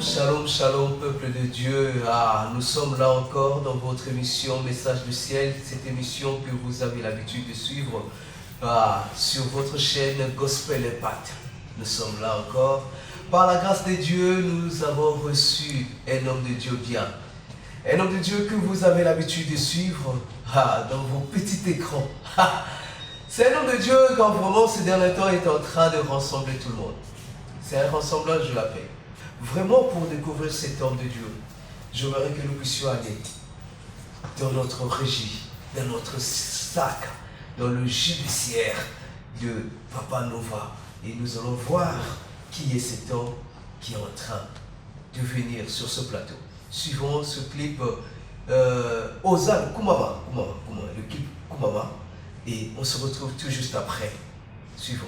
Shalom, shalom, peuple de Dieu. Nous sommes là encore dans votre émission Message du Ciel, cette émission que vous avez l'habitude de suivre sur votre chaîne Gospel Impact. Nous sommes là encore. Par la grâce de Dieu, nous avons reçu un homme de Dieu bien. Un homme de Dieu que vous avez l'habitude de suivre dans vos petits écrans. C'est un homme de Dieu quand vraiment ces derniers temps est en train de rassembler tout le monde. C'est un rassemblage, je l'appelle. Vraiment pour découvrir cet homme de Dieu, j'aimerais que nous puissions aller dans notre régie, dans notre sac, dans le judiciaire de Papa Nova. Et nous allons voir qui est cet homme qui est en train de venir sur ce plateau. Suivons ce clip Ozan Kumama, le clip Kumama. Et on se retrouve tout juste après. Suivons.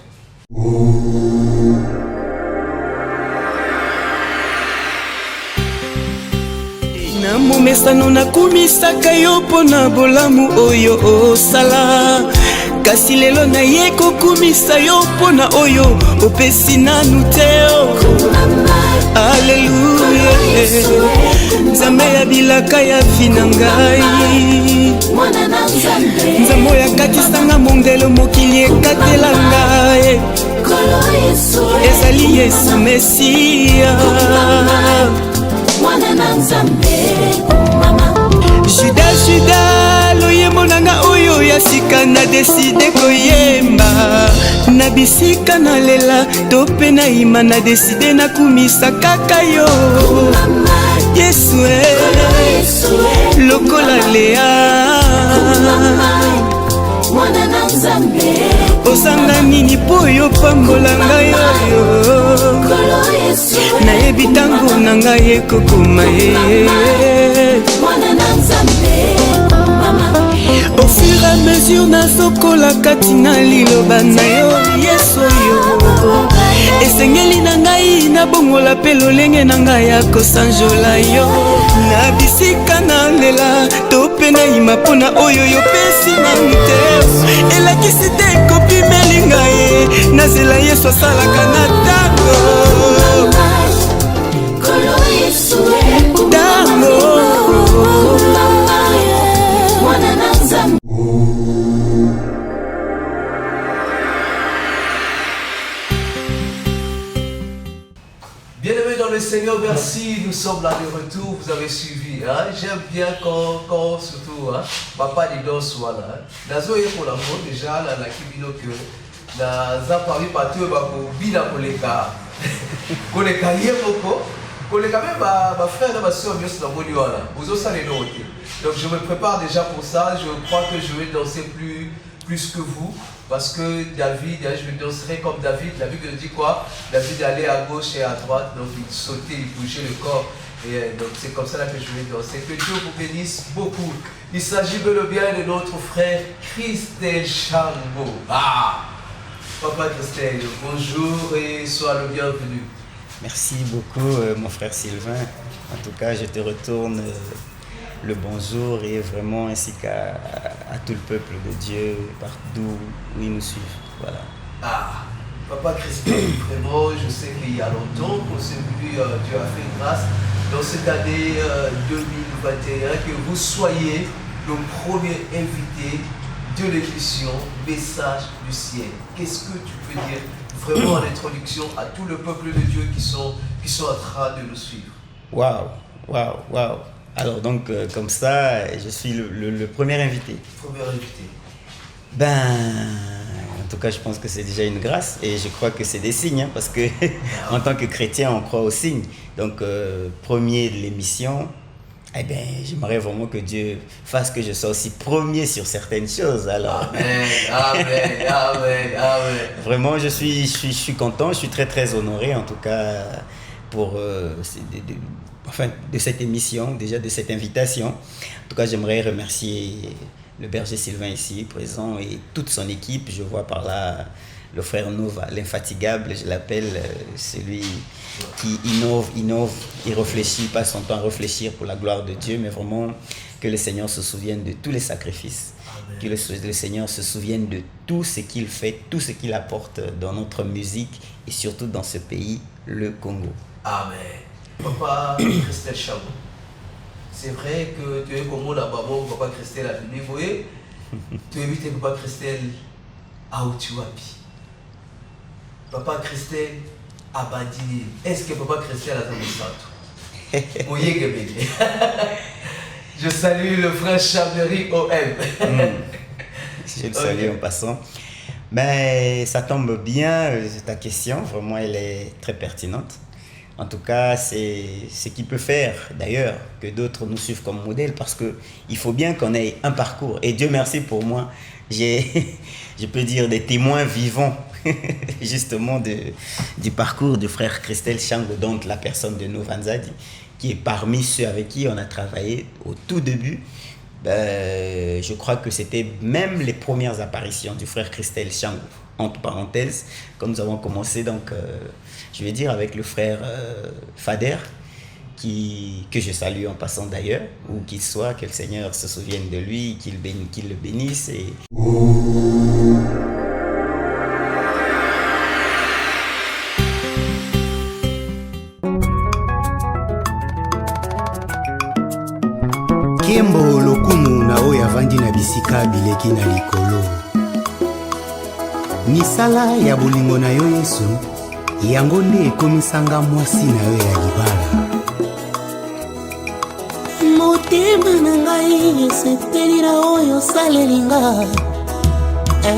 Namomesano nakumisaka yo pona bolamu oyo osala kasi lelo na ye kokumisa yo pona oyo opesi nanu te. Alleluya, nzambe ya bilaka ya fina ngai, nzambe oyo akatisanga mondelo mokili ekatela ngai, ezali Yesu Mesia. Juda loyembo nanga oyo ya sika na deside koyemba na bisika na lela to pe na ima na deside na kumisa kaka yo Yesu lokola lea osanga nini po yo pambola ngai oyo nayebi ntango na ngai ekokoma au fur et à mesure nazokola kati na liloba na yo Yesu oyo esengeli na ngai nabongola mpe lolenge na ngai ya kosanjola yo na bisika na lela to mpe na ima mpona oyo yopesi nanu te elakisi te ekopimeli ngai nazela Yesu asalaka na ntango. Bien-aimés dans le Seigneur, merci, nous sommes là de retour, vous avez suivi. J'aime bien quand surtout, papa dit dans soit là. Nazo est pour l'amour, déjà, là, la kibino que naza parmi partout, pour bila koleka. Koleka yemoko. Koleka même ma frère et ma soeur, bien sûr, dans mon lieu là. Vous aussi les noter. Donc je me prépare déjà pour ça, je crois que je vais danser plus que vous. Parce que David, je danserai comme David. David dit quoi? David allait à gauche et à droite, donc il sautait, il bougeait le corps. Et donc c'est comme ça là que je vais danser. Que Dieu vous bénisse beaucoup. Il s'agit bel et bien de notre frère Christelle Chambo. Papa Christelle, bonjour et sois le bienvenu. Merci beaucoup mon frère Sylvain. En tout cas, je te retourne le bonjour et vraiment ainsi qu'à tout le peuple de Dieu partout où ils nous suivent. Voilà. Papa Christelle, vraiment, je sais qu'il y a longtemps qu'on s'est vu, Dieu a fait grâce dans cette année 2021 que vous soyez le premier invité de l'émission Message du Ciel. Qu'est-ce que tu peux dire vraiment en introduction à tout le peuple de Dieu qui sont en train de nous suivre? Waouh. Alors donc comme ça, je suis le premier invité. En tout cas, je pense que c'est déjà une grâce et je crois que c'est des signes parce que en tant que chrétien, on croit aux signes. Donc premier de l'émission, j'aimerais vraiment que Dieu fasse que je sois aussi premier sur certaines choses. Alors. Amen. Vraiment, je suis content, je suis très très honoré en tout cas pour de cette émission, déjà de cette invitation. En tout cas, j'aimerais remercier le berger Sylvain ici présent et toute son équipe. Je vois par là le frère Nova, l'infatigable, je l'appelle, celui qui innove, il réfléchit, passe son temps à réfléchir pour la gloire de Dieu, mais vraiment que le Seigneur se souvienne de tous les sacrifices, Amen. Que le Seigneur se souvienne de tout ce qu'il fait, tout ce qu'il apporte dans notre musique et surtout dans ce pays, le Congo. Amen. Papa Christelle Chango. C'est vrai que tu es comme mon abamo, Papa Christelle a fini, vous voyez, tu évites Papa Christelle à Outiwapi. Papa Christelle a Bandini. Est-ce que Papa Christelle a donné ça? Oui, je salue le frère Chablery OM. Je le salue en passant. Mais ça tombe bien, ta question, vraiment elle est très pertinente. En tout cas, c'est ce qui peut faire d'ailleurs que d'autres nous suivent comme modèle parce qu'il faut bien qu'on ait un parcours. Et Dieu merci pour moi, j'ai, je peux dire, des témoins vivants justement du parcours du frère Christelle Chango, donc la personne de Novanzadi, qui est parmi ceux avec qui on a travaillé au tout début. Je crois que c'était même les premières apparitions du frère Christelle Chango, entre parenthèses, quand nous avons commencé, donc, je vais dire, avec le frère Fader, que je salue en passant d'ailleurs, où qu'il soit, que le Seigneur se souvienne de lui, qu'il le bénisse. Et... Kembo lokumu na oyo avandi na bisika bileki na likolo. Misala ya bolingo na yo Yesu, yango nde ekomisanga mwasi na yo ya libala. Motema na ngai esepeli na oyo osalelinga,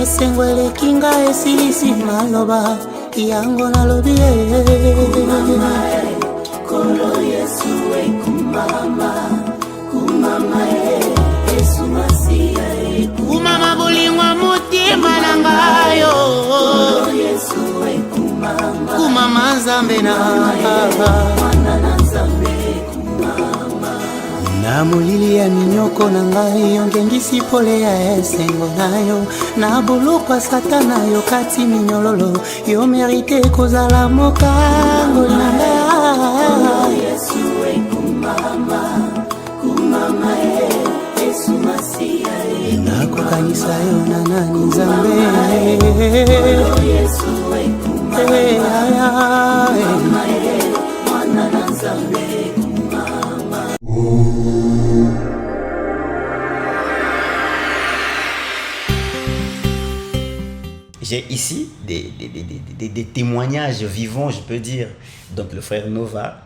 esengo eleki ngai esilisi maloba yango nalobi kolo Yesu ekumama. Kumama bolingwa motema na ngayo, kumama nzambe na na molili ya minyoko na ngai yongengisi pole ya esengo na yo, na bolokwa satana yo kati minyololo yo merite kozala mokango na ngai. Nakokanisa yo na nani nzambe. J'ai ici des témoignages vivants, je peux dire, donc le frère Nova,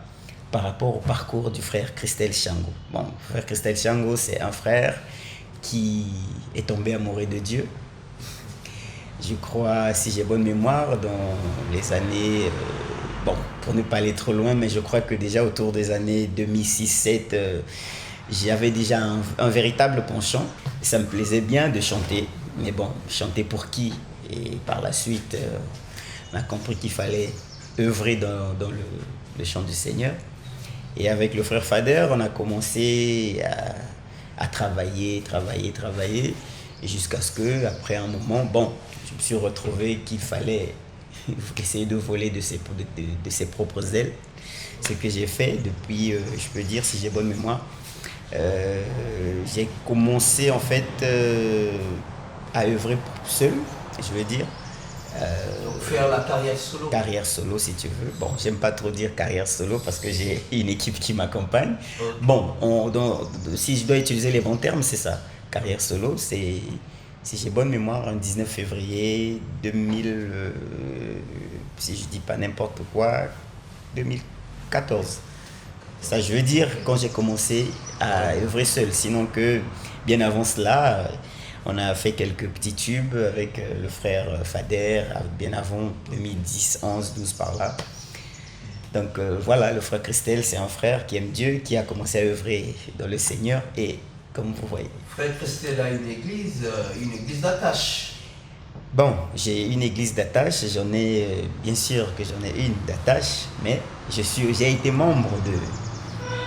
par rapport au parcours du frère Christelle Chango. Bon, le frère Christelle Chango, c'est un frère qui est tombé amoureux de Dieu. Je crois, si j'ai bonne mémoire, dans les années, bon, pour ne pas aller trop loin, mais je crois que déjà autour des années 2006-2007, j'avais déjà un véritable penchant. Ça me plaisait bien de chanter, mais bon, chanter pour qui? Et par la suite, on a compris qu'il fallait œuvrer dans le chant du Seigneur. Et avec le frère Fader, on a commencé à travailler, jusqu'à ce que, après un moment, bon, je me suis retrouvé qu'il fallait essayer de voler de ses propres ailes. Ce que j'ai fait depuis, je peux dire, si j'ai bonne mémoire, j'ai commencé en fait à œuvrer seul, je veux dire. Donc faire la carrière solo. Carrière solo si tu veux. Bon, j'aime pas trop dire carrière solo parce que j'ai une équipe qui m'accompagne. Okay. Bon, si je dois utiliser les bons termes, c'est ça. Carrière solo, c'est, si j'ai bonne mémoire, un 19 février 2000, si je dis pas n'importe quoi, 2014. Ça, je veux dire, quand j'ai commencé à œuvrer seul. Sinon que, bien avant cela, on a fait quelques petits tubes avec le frère Fader, bien avant 2010, 11, 12 par là. Donc voilà, le frère Christelle, c'est un frère qui aime Dieu, qui a commencé à œuvrer dans le Seigneur et comme vous voyez. Frère Christelle a une église d'attache. Bon, j'ai une église d'attache, j'en ai, bien sûr que j'en ai une d'attache, mais j'ai été membre de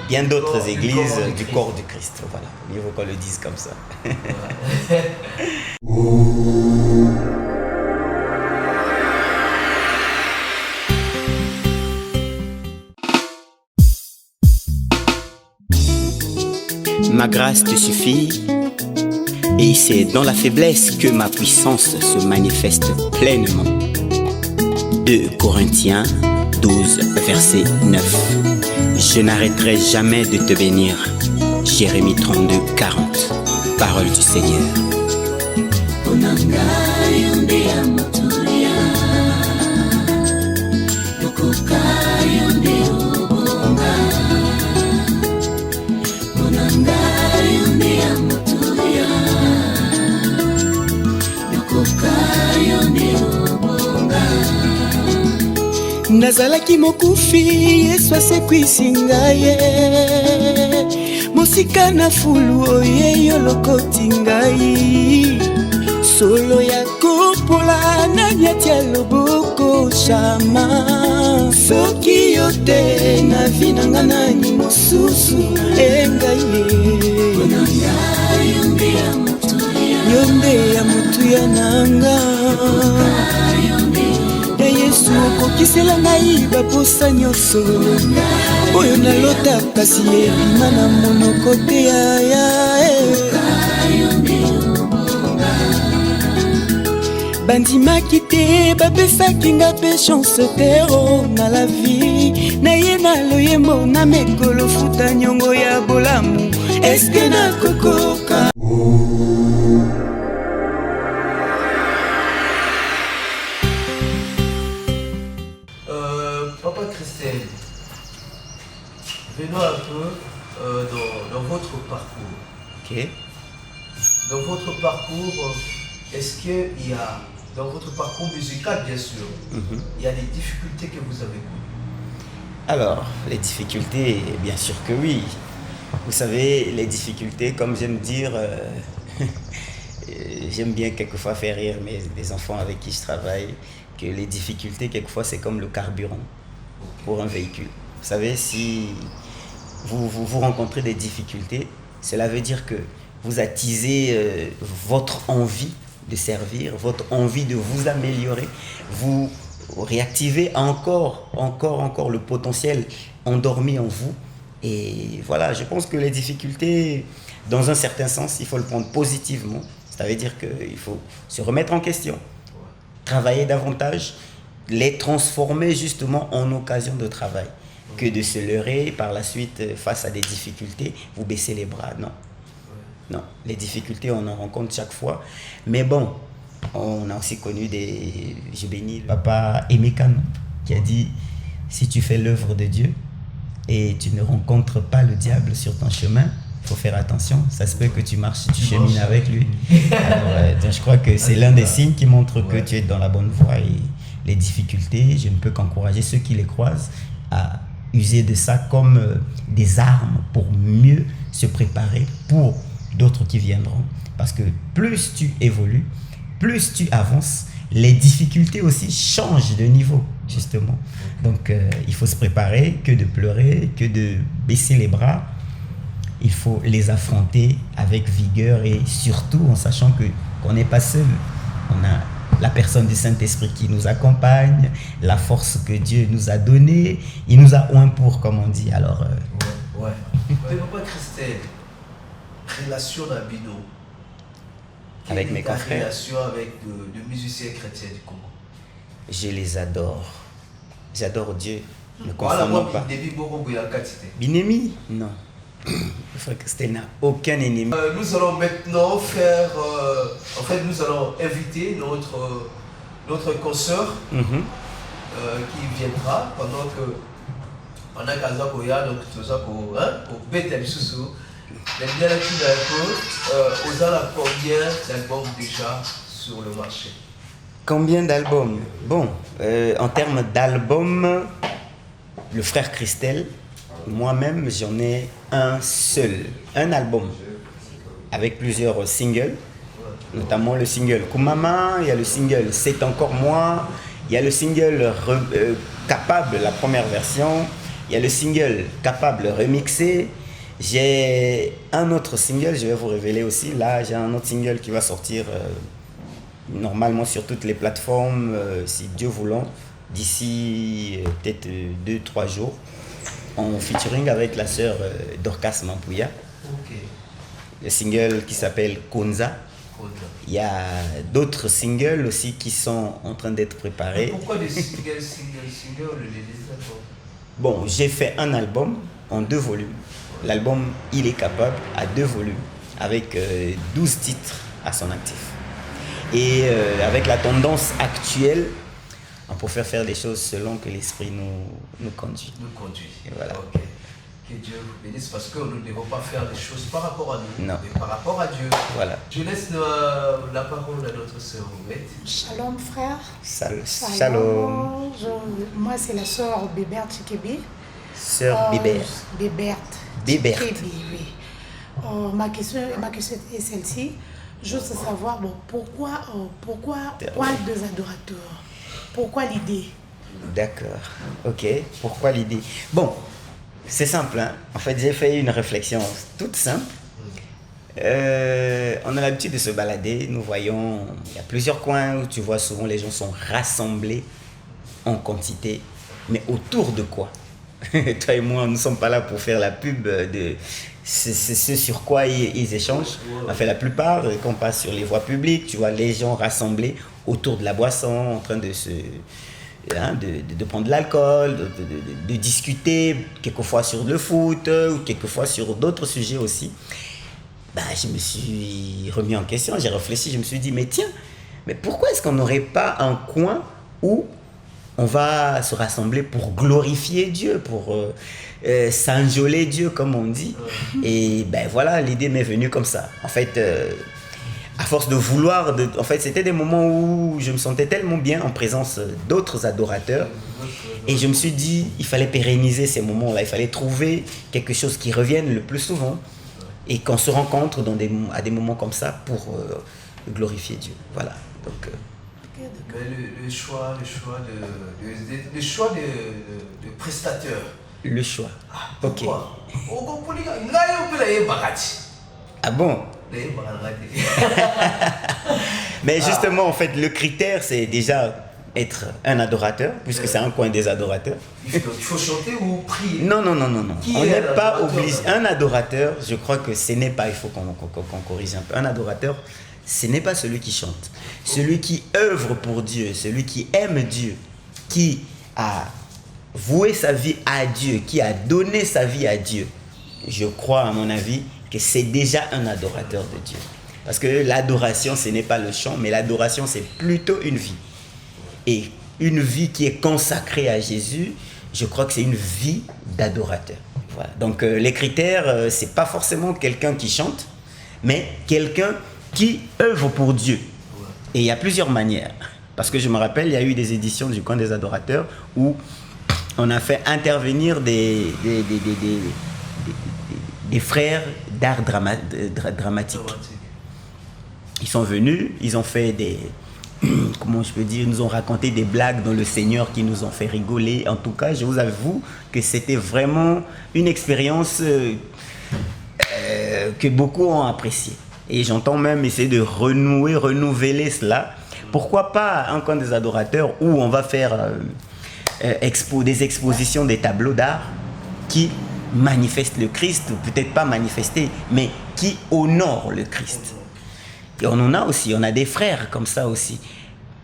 bien d'autres églises du corps du Christ. Voilà, mieux vaut qu'on le dise comme ça. Ma grâce te suffit, et c'est dans la faiblesse que ma puissance se manifeste pleinement. 2 Corinthiens 12, verset 9. Je n'arrêterai jamais de te bénir. Jérémie 32, 40. Parole du Seigneur. nazalaki mokufi yesu asekwisi ngai mosika na fulu oyeyo lokoti ngai solo ya kopola nani atia loboko shama soki yo te na vi na nga nani mosusu engai yo nde ya motuya nanga Yesu okokisela ngai baposa nyonso oyo nalota kasi ebima na monoko te bandimaki te bapesaki nga mpe chance te na la vie naye na loyembo na mekolo futa nyongo ya bolamu eske nakokoka Papa Christelle, venons un peu dans votre parcours. Ok. Dans votre parcours, est-ce qu'il y a, dans votre parcours musical bien sûr, il y a des difficultés que vous avez connues? Alors, les difficultés, bien sûr que oui. Vous savez, les difficultés, comme j'aime dire, j'aime bien quelquefois faire rire mes enfants avec qui je travaille, que les difficultés, quelquefois, c'est comme le carburant pour un véhicule. Vous savez, si vous rencontrez des difficultés, cela veut dire que vous attisez votre envie de servir, votre envie de vous améliorer, vous réactivez encore le potentiel endormi en vous. Et voilà, je pense que les difficultés, dans un certain sens, il faut le prendre positivement. Ça veut dire qu'il faut se remettre en question, travailler davantage, les transformer justement en occasion de travail, que de se leurrer par la suite face à des difficultés, vous baissez les bras. Non. Non, les difficultés, on en rencontre chaque fois. Mais bon, on a aussi connu je bénis le papa Aimé Kano, qui a dit, si tu fais l'œuvre de Dieu et tu ne rencontres pas le diable sur ton chemin, il faut faire attention, ça se peut que tu marches, tu chemines avec lui. Alors, donc je crois que c'est l'un des signes qui montre que tu es dans la bonne voie. Et les difficultés, je ne peux qu'encourager ceux qui les croisent à user de ça comme des armes pour mieux se préparer pour d'autres qui viendront. Parce que plus tu évolues, plus tu avances, les difficultés aussi changent de niveau, justement. Donc, il faut se préparer, que de pleurer, que de baisser les bras. Il faut les affronter avec vigueur et surtout en sachant qu'on n'est pas seul. On a la personne du Saint-Esprit qui nous accompagne, la force que Dieu nous a donnée. Il nous a oint pour, comme on dit. Alors, Ouais. Mais papa Christelle, relation d'Abino avec mes confrères. Relation avec de musiciens chrétiens du Congo. Je les adore. J'adore Dieu. Ne Voilà, confondons pas. Binemi? Non. Le frère Christelle n'a aucun ennemi. Nous allons maintenant faire... en fait, nous allons inviter notre consoeur qui viendra pendant que... Pendant qu'Azakoya, donc tout ça pour Bethel Soussou. Les bien aux a combien d'albums déjà sur le marché? Combien d'albums? Bon, en termes d'albums, le frère Christelle, moi-même, j'en ai un seul, un album, avec plusieurs singles, notamment le single Kumama, il y a le single C'est encore moi, il y a le single Capable, la première version, il y a le single Capable remixé. J'ai un autre single, je vais vous révéler aussi. Là, j'ai un autre single qui va sortir normalement sur toutes les plateformes, si Dieu voulant, d'ici peut-être 2-3 jours, en featuring avec la sœur Dorcas Mampouya. Okay. Le single qui s'appelle Konza. Il y a d'autres singles aussi qui sont en train d'être préparés. Mais pourquoi des singles Bon, j'ai fait un album en 2 volumes. L'album Il est capable à 2 volumes, avec 12 titres à son actif. Et avec la tendance actuelle, on peut faire des choses selon que l'esprit nous conduit. Nous conduit. Et voilà. Ok. Que Dieu vous bénisse parce que nous ne devons pas faire des choses par rapport à nous, Non. mais par rapport à Dieu. Voilà. Je laisse la parole à notre sœur Roumette. Shalom frère. Shalom. Moi c'est la sœur Bébert Chikebi. Sœur Bébert. Bébert. Bébert. Chikebi, oui. Ma question est celle-ci. Juste savoir pourquoi deux adorateurs? Pourquoi l'idée? D'accord. Ok. Pourquoi l'idée? Bon, c'est simple. Hein? En fait, j'ai fait une réflexion toute simple. On a l'habitude de se balader. Nous voyons, il y a plusieurs coins où tu vois souvent les gens sont rassemblés en quantité. Mais autour de quoi? Toi et moi, nous ne sommes pas là pour faire la pub de ce sur quoi ils échangent. En fait, la plupart, quand on passe sur les voies publiques, tu vois les gens rassemblés autour de la boisson, en train de de prendre de l'alcool, de discuter, quelquefois sur le foot, ou quelquefois sur d'autres sujets aussi. Je me suis remis en question, j'ai réfléchi, je me suis dit, mais tiens, mais pourquoi est-ce qu'on n'aurait pas un coin où on va se rassembler pour glorifier Dieu, pour s'enjoler Dieu, comme on dit. Et voilà, l'idée m'est venue comme ça. En fait, à force de vouloir, en fait, c'était des moments où je me sentais tellement bien en présence d'autres adorateurs. Et je me suis dit, il fallait pérenniser ces moments-là, il fallait trouver quelque chose qui revienne le plus souvent et qu'on se rencontre à des moments comme ça pour glorifier Dieu. Voilà. Donc, le choix de prestataire. Le choix. Ok. Ah bon? Mais justement, en fait, le critère, c'est déjà être un adorateur, puisque c'est un coin des adorateurs. Il faut chanter ou prier? Non. On n'est pas obligé. Un adorateur, je crois que ce n'est pas, il faut qu'on corrige un peu. Un adorateur, ce n'est pas celui qui chante. Celui qui œuvre pour Dieu, celui qui aime Dieu, qui a voué sa vie à Dieu, qui a donné sa vie à Dieu. Je crois, à mon avis, que c'est déjà un adorateur de Dieu. Parce que l'adoration, ce n'est pas le chant, mais l'adoration, c'est plutôt une vie. Et une vie qui est consacrée à Jésus, je crois que c'est une vie d'adorateur. Voilà. Donc les critères, c'est pas forcément quelqu'un qui chante, mais quelqu'un qui œuvre pour Dieu. Et il y a plusieurs manières. Parce que je me rappelle, il y a eu des éditions du coin des adorateurs où on a fait intervenir des frères d'art dramatique. Ils sont venus, ils ont fait comment je peux dire, ils nous ont raconté des blagues dans le Seigneur qui nous ont fait rigoler. En tout cas, je vous avoue que c'était vraiment une expérience que beaucoup ont appréciée. Et j'entends même essayer de renouveler cela. Pourquoi pas un coin des adorateurs où on va faire des expositions, des tableaux d'art qui manifestent le Christ, ou peut-être pas manifester, mais qui honorent le Christ. Et on en a aussi, on a des frères comme ça aussi.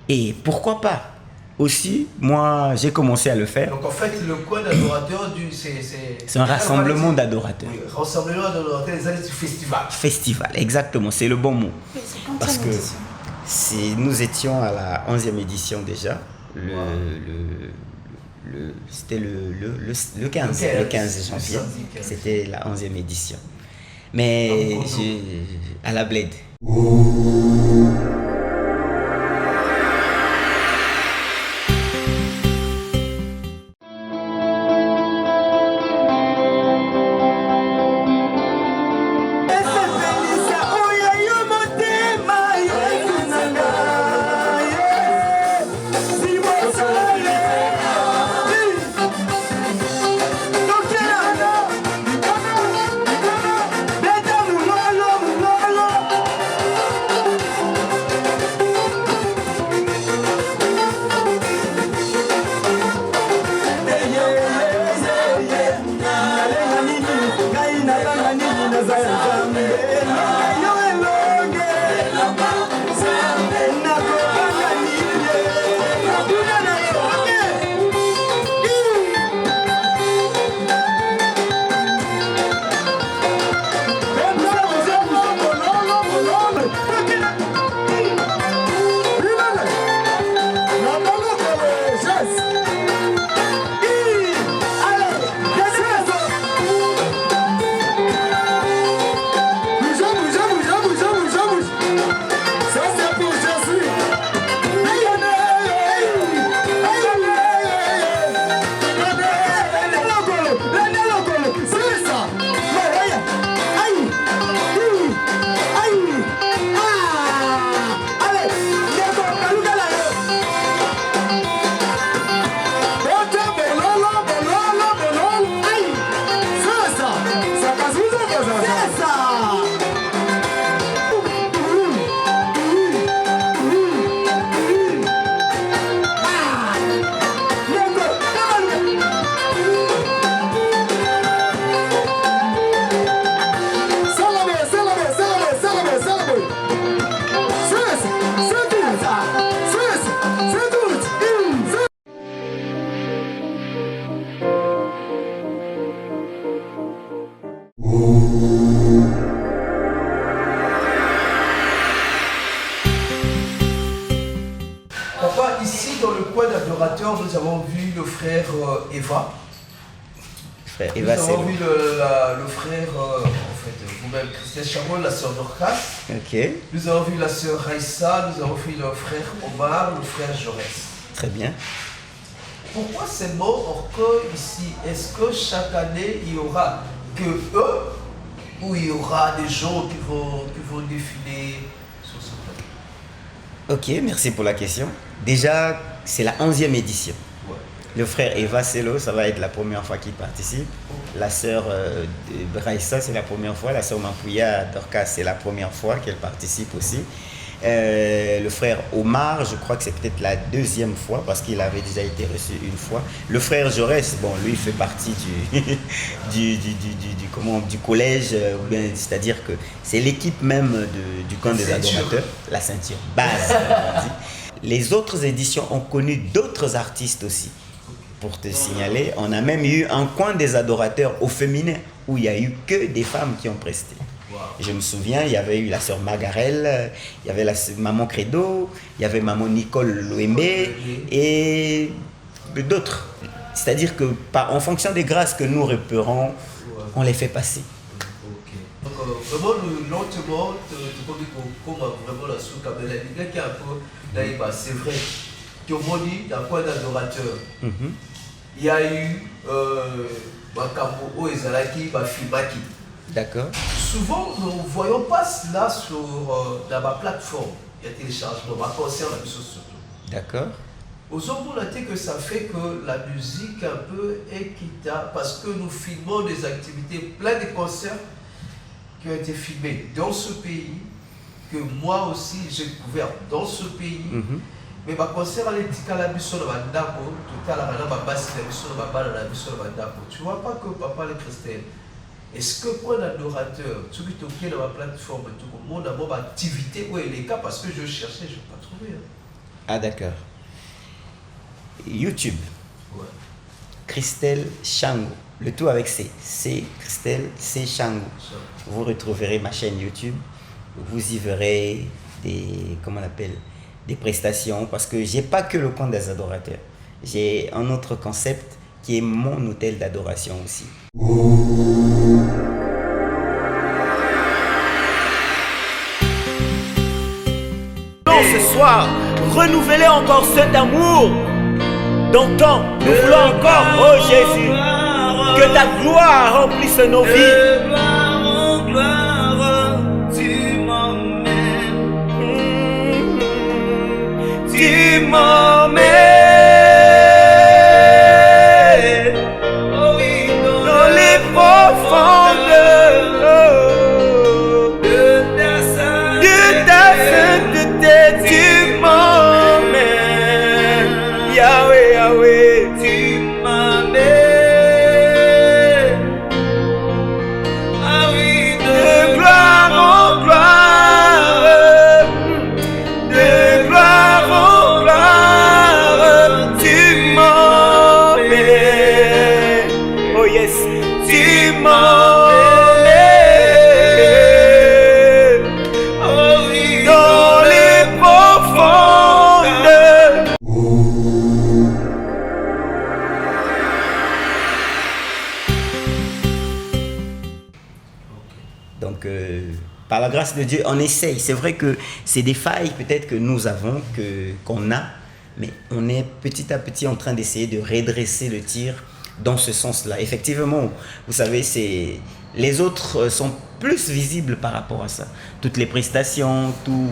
Et pourquoi pas? Aussi, moi, j'ai commencé à le faire. Donc en fait, le coin d'adorateurs, c'est un rassemblement d'adorateurs. Oui, rassemblement d'adorateurs, les années du festival. Festival, exactement, c'est le bon mot. Parce que nous étions à la 11e édition déjà. C'était le 15 janvier. C'était la 11e édition. Mais à la Bled. frère Eva. Frère Nous Eva, c'est avons vu le frère, en fait, vous-même, Christelle Chamon, la sœur Dorcas. Ok, Nous avons vu la sœur Raïssa, nous avons vu le frère Omar, le frère Jaurès. très bien. Pourquoi ces mots orgueil ici? Est-ce que chaque année, il y aura que eux ou il y aura des gens qui vont défiler sur ce plan? Ok, merci pour la question. Déjà, c'est la 11e édition. Ouais. Le frère Eva Selo, ça va être la première fois qu'il participe. La sœur Raïssa, c'est la première fois. La sœur Mampouya Dorcas, c'est la première fois qu'elle participe aussi. Le frère Omar, je crois que c'est peut-être la 2e fois parce qu'il avait déjà été reçu une fois. Le frère Jaurès, bon, lui, il fait partie du collège, c'est-à-dire que c'est l'équipe même du camp des adorateurs, la ceinture, base, comme on dit. Les autres éditions ont connu d'autres artistes aussi. Pour te signaler, on a même eu un coin des adorateurs au féminin où il n'y a eu que des femmes qui ont presté. Je me souviens, il y avait eu la sœur Magarelle, il y avait maman Credo, il y avait maman Nicole Loembe et d'autres. C'est-à-dire que en fonction des grâces que nous repérons, on les fait passer. Donc vraiment lentement, comme vraiment la soupe qui est un peu là, c'est vrai qu'on dit d'un point d'adorateur. Il y a eu Makambo Ezalaki, Bafimaki. D'accord. Souvent, nous ne voyons pas cela sur la plateforme. Il y a téléchargement, ma concert, la chose surtout. D'accord. Aux hommes, on a dit que ça fait que la musique un peu équitable parce que nous filmons des activités, plein de concerts qui ont été filmés dans ce pays, que moi aussi j'ai découvert dans ce pays. Mais ma concert à l'éthique à la mission de Mandako, tout à l'heure, ma basse la mission de ma balle à la mission de Mandako. Tu vois pas que papa le Christelle. Est-ce que pour un adorateur, tu veux toquer dans ma plateforme, tout le monde a mon activité, où est les cas parce que je cherchais, je n'ai pas trouvé. Ah d'accord. YouTube. Ouais. Christelle Chango. Le tout avec C. C'est Christelle, c'est Chango. Vous retrouverez ma chaîne YouTube. Vous y verrez des prestations parce que j'ai pas que le compte des adorateurs. J'ai un autre concept qui est mon hôtel d'adoration aussi. Ce soir, renouveler encore cet amour d'antan. Nous voulons encore, oh Jésus, que ta gloire remplisse nos vies. Tu m'emmènes dans les profondeurs de ta sainteté. Tu m'emmènes, Yahweh, Yahweh, tu m'emmènes, ah oui, de gloire en gloire, de gloire en gloire, tu m'emmènes, oh yes, tu m'emmènes, oh oui, dans les profondes. Donc, par la grâce de Dieu, on essaye. C'est vrai que c'est des failles peut-être que nous avons, qu'on a, mais on est petit à petit en train d'essayer de redresser le tir dans ce sens-là. Effectivement, vous savez, les autres sont plus visibles par rapport à ça. Toutes les prestations, tout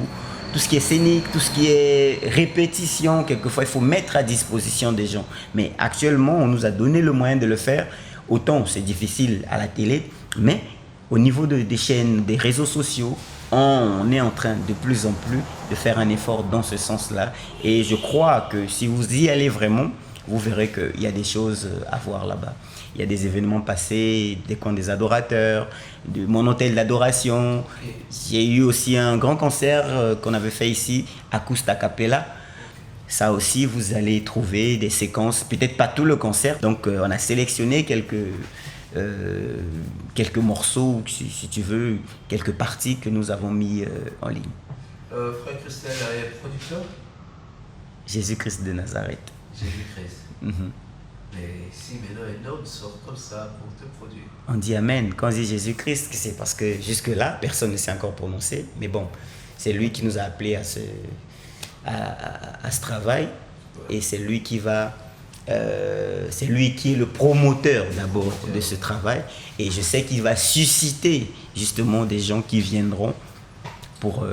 ce qui est scénique, tout ce qui est répétition, quelquefois il faut mettre à disposition des gens. Mais actuellement, on nous a donné le moyen de le faire. Autant c'est difficile à la télé, mais au niveau des chaînes, des réseaux sociaux, on est en train de plus en plus de faire un effort dans ce sens-là. Et je crois que si vous y allez vraiment, vous verrez qu'il y a des choses à voir là-bas. Il y a des événements passés, des camps des adorateurs, de mon hôtel d'adoration. J'ai eu aussi un grand concert qu'on avait fait ici, Acoust a Cappella. Ça aussi, vous allez trouver des séquences, peut-être pas tout le concert. Donc, on a sélectionné quelques morceaux, si tu veux, quelques parties que nous avons mis en ligne. Frère Christelle, est producteur? Jésus-Christ de Nazareth. Jésus-Christ. Mais si maintenant un homme sort comme ça pour te produire. On dit Amen. Quand on dit Jésus-Christ, c'est parce que jusque-là, personne ne s'est encore prononcé. Mais bon, c'est lui qui nous a appelés à ce travail. Et c'est lui qui va... c'est lui qui est le promoteur d'abord de ce travail. Et je sais qu'il va susciter justement des gens qui viendront pour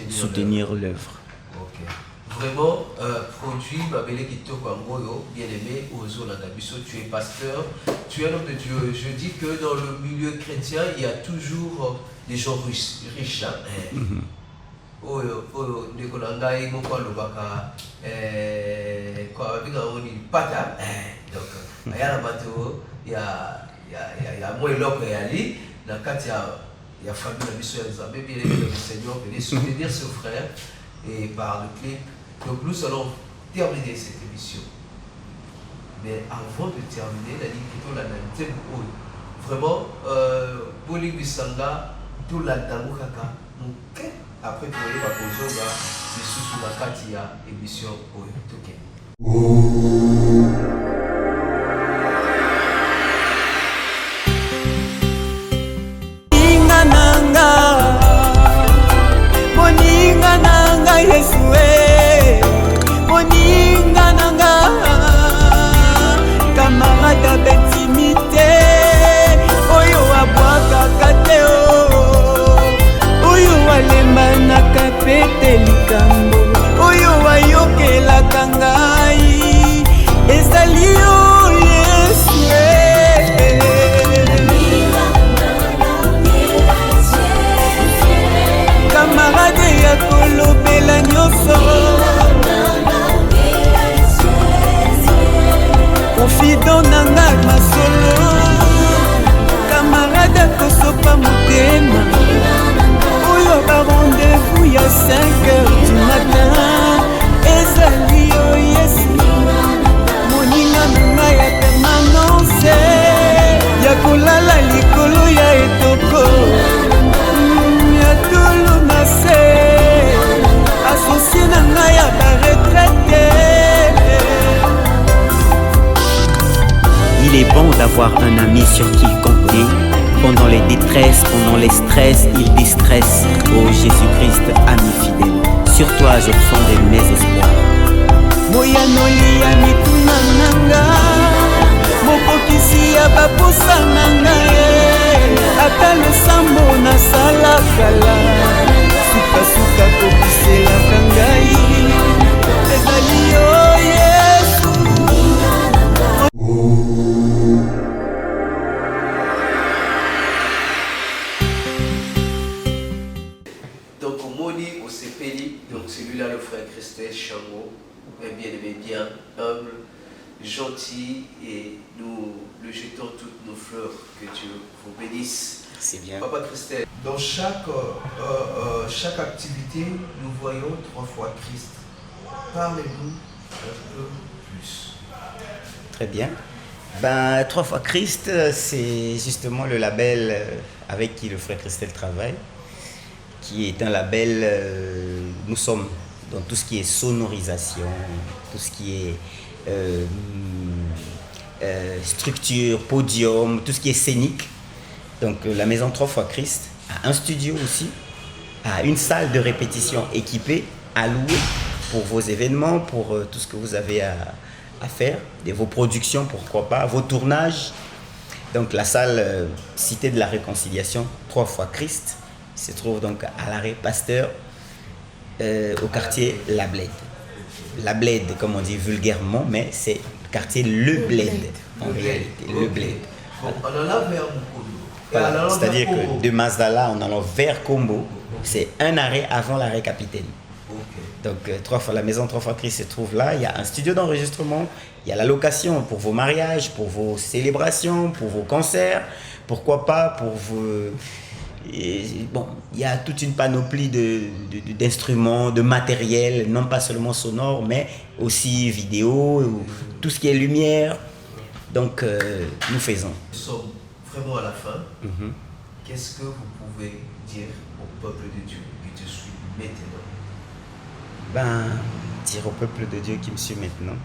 soutenir l'œuvre. Okay. Vraiment, produit, Babele Kitoko Angoyo, bien-aimé, Ozo Landabiso, tu es pasteur, tu es un homme de Dieu. Je dis que dans le milieu chrétien, il y a toujours des gens riches. Oyo, Nicolangai, Mokwa Lobaka, quoi, on dit pata. Donc, il y a la bateau, il y a moins l'homme et Ali, dans le cas, il y a famille la mission Nzambe, bien aimé le Seigneur, venez soutenir ce frère et par le clip. Donc nous allons terminer cette émission. Mais avant de terminer, la ligne plutôt la nantème vraiment, Boli Bisanga, tout la Damukaka, après tu voyez ma pozoga, je suis sous la Katia émission Toké. Moninga nanga Yesue, moninga nanga, camarade d'intimité, oyo abwaka kateo, oyo alemanaka pete likambo, oyo ayokelaka ngai, ezali yo Yesue. Camarade ya kolobela nyonso, confident nanga masolo, camarade akosopa motema, oyo ba rendez-vous ya 5h du matin, ezali yo Yesu, moninga nanga ya permanence, ya kolala likolo ya etoko, associé na ngai ya baretraité. Il est bon d'avoir un ami sur qui compter. Pendant les détresses, pendant les stress, il déstresse. Oh Jésus-Christ, ami fidèle, sur toi je fonde mes espoirs. Moyanoli ya mituna nanga, mokokisi ya baposa nanga, ata losambo nasala kala, suka kokiselaka ngai, ezali yo Yesu. Donc au Moni, au Sepeli, donc celui-là le frère Christelle Chango, bien aimé, bien humble, gentil, et nous lui jetons toutes nos fleurs. Que Dieu vous bénisse. C'est bien. Papa Christelle, dans chaque activité, nous voyons 3 fois Christ. Parlez-nous un peu plus. Très bien. 3 fois Christ, c'est justement le label avec qui le frère Christelle travaille, qui est un label, nous sommes dans tout ce qui est sonorisation, tout ce qui est structure, podium, tout ce qui est scénique. Donc la maison 3 fois Christ a un studio aussi, a une salle de répétition équipée, à louer pour vos événements, pour tout ce que vous avez à faire, de vos productions, pourquoi pas, vos tournages. Donc la salle Cité de la Réconciliation 3 fois Christ se trouve donc à l'arrêt Pasteur, au quartier La Bled. La Bled, comme on dit vulgairement, mais c'est le quartier Le Bled, en réalité, Le Bled. Bon, on en a vers Mukondo. Voilà. C'est-à-dire que de Mazdala, en allant vers Combo, c'est un arrêt avant l'arrêt Capitaine. Okay. Donc la maison 3 fois Christ se trouve là. Il y a un studio d'enregistrement, il y a la location pour vos mariages, pour vos célébrations, pour vos concerts, pourquoi pas pour vos... Et, bon, il y a toute une panoplie d'instruments, de matériel, non pas seulement sonore, mais aussi vidéo, tout ce qui est lumière. Donc nous faisons. Nous sommes vraiment à la fin. Qu'est-ce que vous pouvez dire au peuple de Dieu qui te suit maintenant? Dire au peuple de Dieu qui me suit maintenant,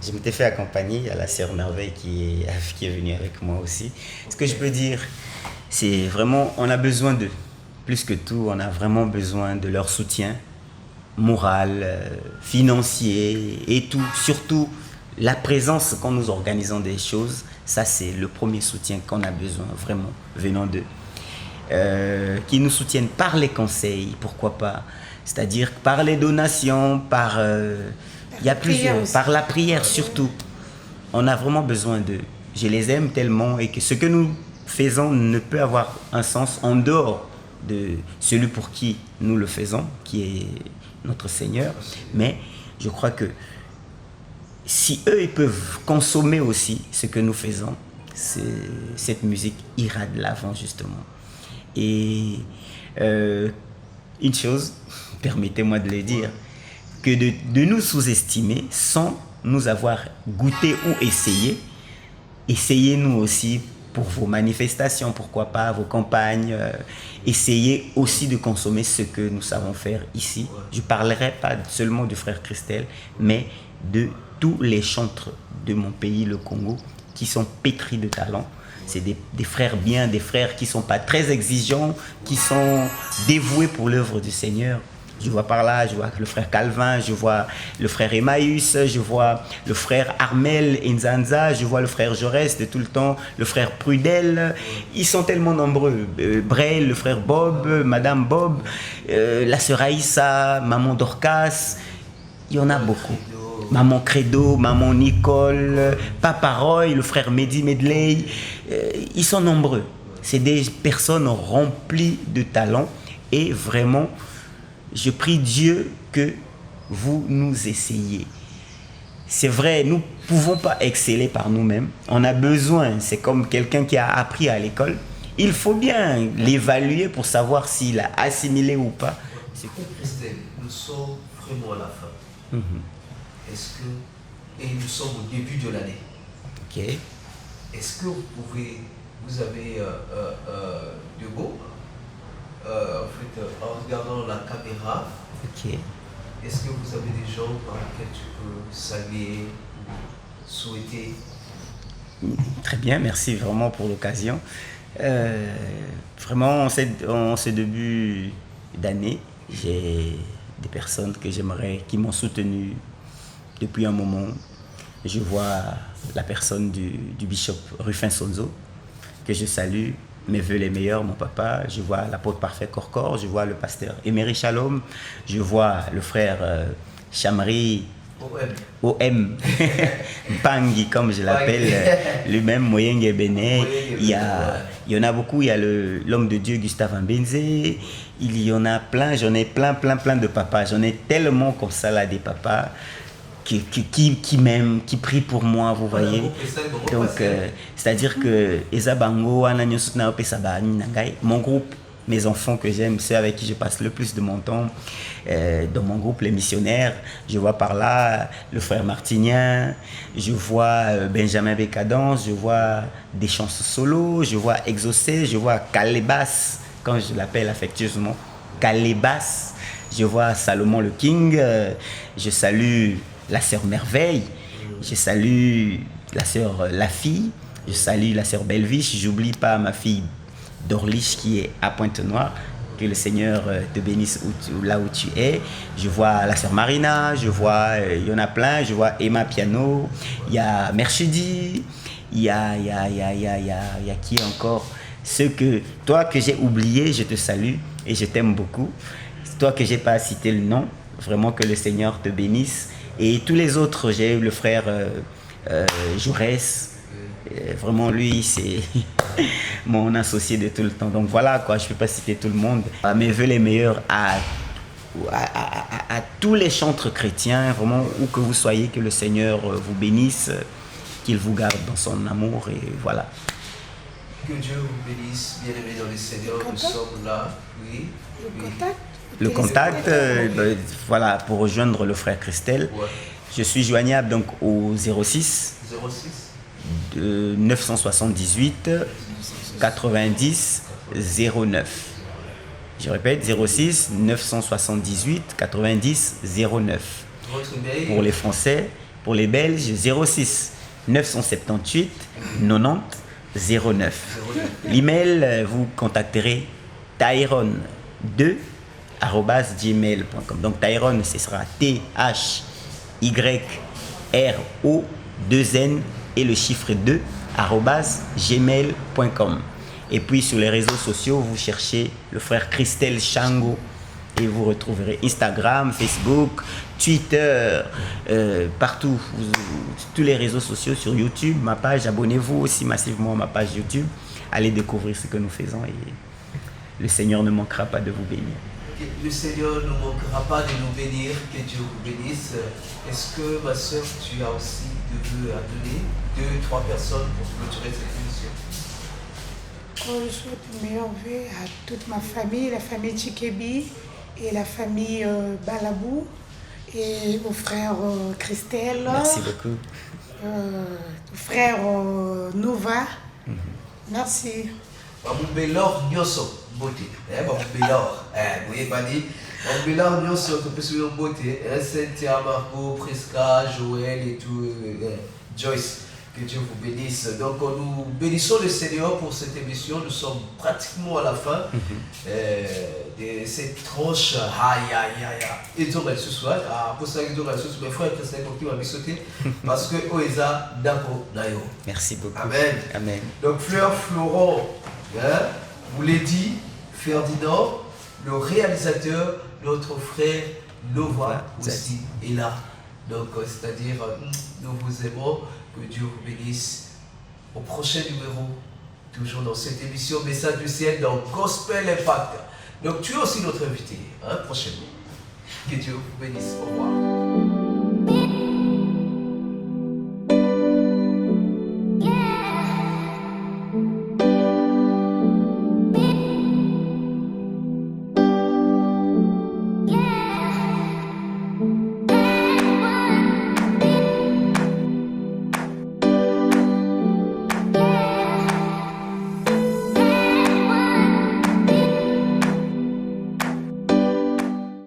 Je m'étais fait accompagner à la sœur Merveille qui est venue avec moi aussi. Ce que je peux dire, c'est vraiment, on a besoin d'eux. Plus que tout, on a vraiment besoin de leur soutien moral, financier et tout. Surtout, la présence quand nous organisons des choses, ça c'est le premier soutien qu'on a besoin vraiment venant d'eux. Qui nous soutiennent par les conseils, pourquoi pas, c'est-à-dire par les donations, par la prière surtout. On a vraiment besoin d'eux. Je les aime tellement et que ce que nous faisons ne peut avoir un sens en dehors de celui pour qui nous le faisons, qui est notre Seigneur. Mais je crois que si eux ils peuvent consommer aussi ce que nous faisons, cette musique ira de l'avant justement. Et une chose, permettez-moi de le dire, que de nous sous-estimer sans nous avoir goûté ou essayé, essayez-nous aussi pour vos manifestations, pourquoi pas, vos campagnes, essayez aussi de consommer ce que nous savons faire ici. Je ne parlerai pas seulement du frère Christelle, mais de tous les chantres de mon pays, le Congo, qui sont pétris de talent. C'est des frères bien, des frères qui ne sont pas très exigeants, qui sont dévoués pour l'œuvre du Seigneur. Je vois par là, je vois le frère Calvin, je vois le frère Emmaüs, je vois le frère Armel Nzanza, je vois le frère Jaurès de tout le temps, le frère Prudel. Ils sont tellement nombreux. Brel, le frère Bob, Madame Bob, la sœur Aïssa, Maman Dorcas. Il y en a beaucoup. Maman Credo, Maman Nicole, Papa Roy, le frère Mehdi Medley. Ils sont nombreux. C'est des personnes remplies de talent et vraiment... Je prie Dieu que vous nous essayiez. C'est vrai, nous ne pouvons pas exceller par nous-mêmes. On a besoin, c'est comme quelqu'un qui a appris à l'école. Il faut bien l'évaluer pour savoir s'il a assimilé ou pas. Christelle, nous sommes vraiment à la fin. Est-ce que... Et nous sommes au début de l'année. Ok. Est-ce que vous avez de beau en fait, en regardant la caméra, est-ce que vous avez des gens par lesquels tu peux saluer, souhaiter? Très bien, merci vraiment pour l'occasion. Vraiment, en ce début d'année, j'ai des personnes que j'aimerais, qui m'ont soutenu depuis un moment. Je vois la personne du bishop Rufin Sonzo, que je salue. Mes vœux les meilleurs, mon papa. Je vois l'apôtre parfait Corcor, je vois le pasteur Emery Shalom, je vois le frère Chamri OM, Mpangi comme je l'appelle, lui-même, Moyenge Bene. Il y en a beaucoup, il y a l'homme de Dieu Gustave Mbenze, il y en a plein, j'en ai plein de papas, j'en ai tellement comme ça là des papas. Qui m'aiment, qui prient pour moi, vous voyez. Donc, c'est-à-dire que mon groupe, mes enfants que j'aime, ceux avec qui je passe le plus de mon temps, dans mon groupe, les missionnaires, je vois par là le frère Martinien, je vois Benjamin Bécadence, je vois des chansons solo, je vois Exaucé, je vois Calébas, quand je l'appelle affectueusement, Calébas, je vois Salomon le King, je salue la sœur Merveille, je salue la sœur Lafille, je salue la sœur Belviche, j'oublie pas ma fille Dorliche qui est à Pointe-Noire, que le Seigneur te bénisse là où tu es. Je vois la sœur Marina, je vois, il y en a plein, je vois Emma Piano, il y a Merchidi, il y a qui encore? Toi que j'ai oublié, je te salue et je t'aime beaucoup. Toi que j'ai pas cité le nom, vraiment que le Seigneur te bénisse. Et tous les autres, j'ai eu le frère Jaurès, vraiment lui, c'est mon associé de tout le temps. Donc voilà, quoi, je ne peux pas citer tout le monde. Mes vœux les meilleurs à tous les chantres chrétiens, vraiment, où que vous soyez, que le Seigneur vous bénisse, qu'il vous garde dans son amour, et voilà. Que Dieu vous bénisse, bien-aimés dans le Seigneur, nous sommes là, oui. Le contact, voilà, pour rejoindre le frère Christelle, je suis joignable donc au 06 978 90 09. Je répète, 06 978 90 09. Pour les Français, Pour les Belges, 06 978 90 09. L'email, vous contacterez tyron2@gmail.com. Donc Tyron, ce sera THYRO2N et le chiffre 2 @gmail.com. Et puis sur les réseaux sociaux, vous cherchez le frère Christelle Shango et vous retrouverez Instagram, Facebook, Twitter, partout, tous les réseaux sociaux, sur YouTube, ma page. Abonnez-vous aussi massivement à ma page YouTube. Allez découvrir ce que nous faisons et le Seigneur ne manquera pas de vous bénir. Le Seigneur ne manquera pas de nous bénir, que Dieu vous bénisse. Est-ce que, ma soeur, tu as aussi de vœux à donner, 2-3 personnes pour clôturer cette émission? Je souhaite le meilleur vœu à toute ma famille, la famille Tchikebi et la famille Balabou et au frère Christelle. Merci beaucoup. Au frère Nova. Merci. Babou Nyoso, beauté. Babou vous voyez pas dit. Babou Nyoso, tu peux suivre beauté. Cynthia, Marco, Prisca, Joël et tout, Joyce. Que Dieu vous bénisse. Donc nous bénissons le Seigneur pour cette émission. Nous sommes pratiquement à la fin de cette tranche. Et donc ce soir, pour ça que mes frères Christian qui m'a mis sauter parce que Oeza Dako Nayo. Merci beaucoup. Amen. Amen. Donc Fleur Florent, vous l'avez dit, Ferdinand, le réalisateur, notre frère Nova aussi est là. Donc c'est-à-dire nous vous aimons. Que Dieu vous bénisse. Au prochain numéro, toujours dans cette émission Message du ciel dans Gospel Impact. Donc tu es aussi notre invité, prochainement. Que Dieu vous bénisse. Au revoir.